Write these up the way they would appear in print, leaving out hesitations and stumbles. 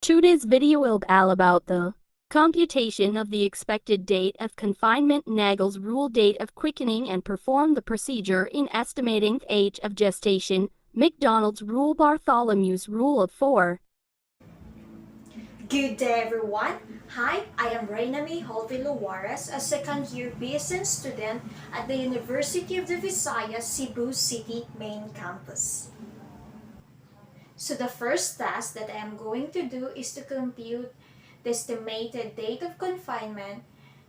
Today's video will be all about the computation of the expected date of confinement, Nagel's rule, date of quickening, and perform the procedure in estimating age of gestation, McDonald's rule, Bartholomew's rule of 4. Good day everyone. Hi, I am Reynami Holvilo Juarez, a second-year BSN student at the University of the Visayas, Cebu City main campus. So the first task that I am going to do is to compute the estimated date of confinement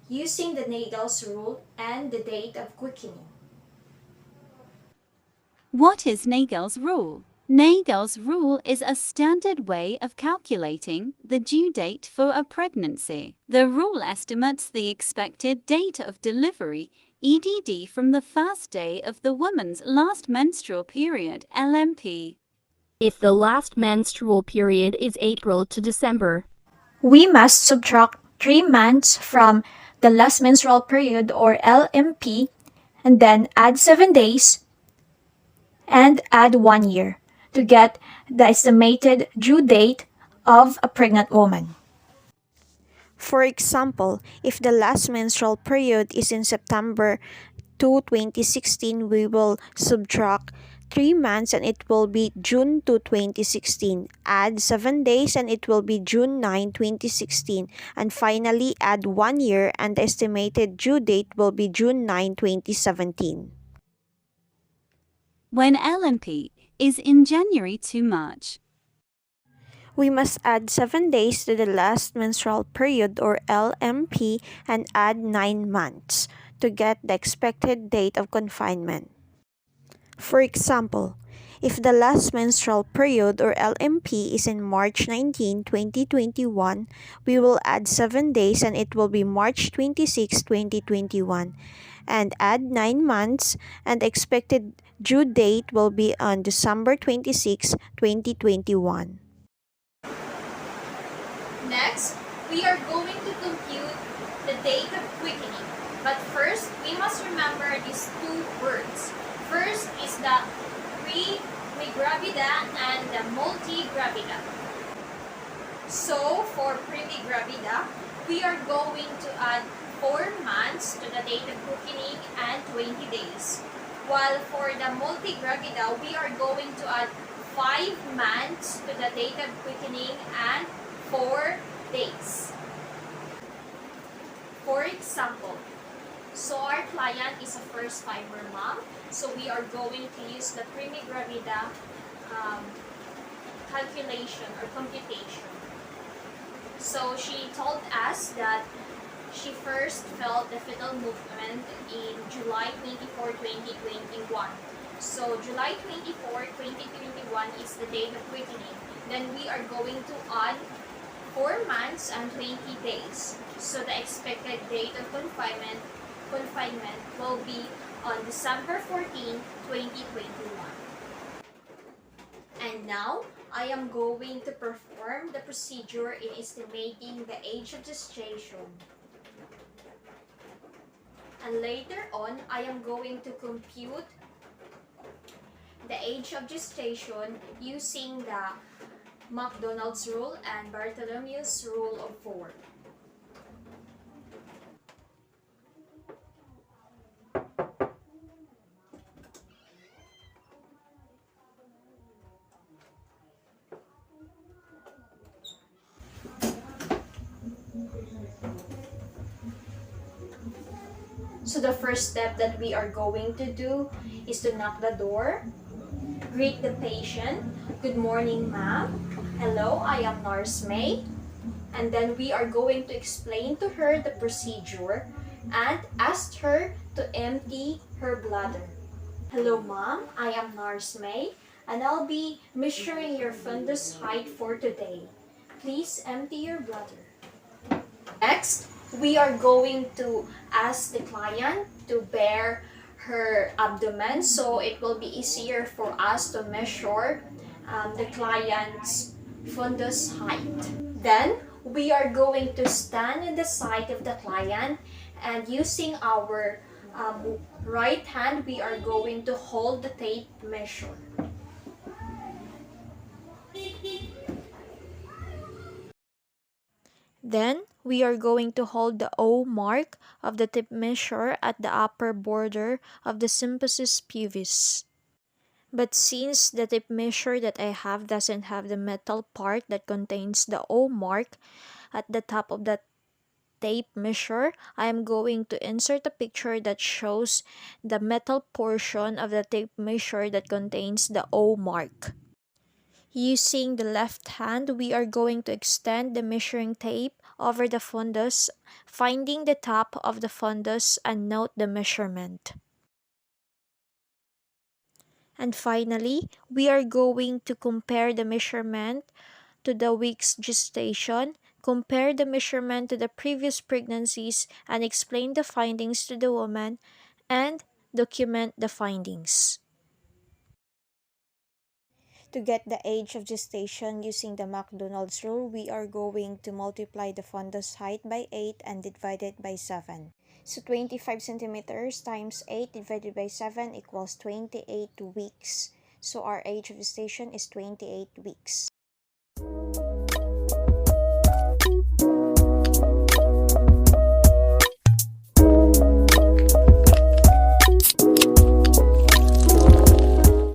using the Nagel's rule and the date of quickening. What is Nagel's rule? Nagel's rule is a standard way of calculating the due date for a pregnancy. The rule estimates the expected date of delivery, EDD, from the first day of the woman's last menstrual period, LMP. If the last menstrual period is April to December, We must subtract 3 months from the last menstrual period or LMP and then add 7 days and add 1 year to get the estimated due date of a pregnant woman. For example, if the last menstrual period is in September 2, 2016, we will subtract 3 months and it will be June 2, 2016. Add 7 days and it will be June 9, 2016. And finally, add 1 year and the estimated due date will be June 9, 2017. When LMP is in January to March, We must add 7 days to the last menstrual period or LMP and add 9 months to get the expected date of confinement. For example, if the last menstrual period or LMP is in March 19, 2021, we will add 7 days and it will be March 26, 2021, and add 9 months and the expected due date will be on December 26, 2021. Next, we are going to compute the date of quickening. But first, we must remember these two words. First is the primigravida and the multigravida. So, for primigravida, we are going to add 4 months to the date of quickening and 20 days. While for the multigravida, we are going to add 5 months to the date of quickening and 4 days. For example, so our client is a first-timer mom, so we are going to use the primigravida calculation or computation. So she told us that she first felt the fetal movement in July 24, 2021. So July 24, 2021 is the date of quickening. Then we are going to add 4 months and 20 days. So the expected date of confinement will be on December 14, 2021. And now, I am going to perform the procedure in estimating the age of gestation. And later on, I am going to compute the age of gestation using the McDonald's rule and Bartholomew's rule of 4. So the first step that we are going to do is to knock the door, greet the patient. Good morning, ma'am. Hello, I am Nurse May. And then we are going to explain to her the procedure and ask her to empty her bladder. Hello, ma'am. I am Nurse May, and I'll be measuring your fundus height for today. Please empty your bladder. Next, we are going to ask the client to bear her abdomen so it will be easier for us to measure the client's fundus height. Then, we are going to stand at the side of the client and using our right hand, we are going to hold the tape measure. Then, we are going to hold the O mark of the tape measure at the upper border of the symphysis pubis. But since the tape measure that I have doesn't have the metal part that contains the O mark at the top of the tape measure, I am going to insert a picture that shows the metal portion of the tape measure that contains the O mark. Using the left hand, we are going to extend the measuring tape over the fundus, finding the top of the fundus and note the measurement. And finally, we are going to compare the measurement to the week's gestation, compare the measurement to the previous pregnancies, and explain the findings to the woman and document the findings. To get the age of gestation using the McDonald's rule, we are going to multiply the fundus height by 8 and divide it by 7. So 25 centimeters times 8 divided by 7 equals 28 weeks. So our age of gestation is 28 weeks.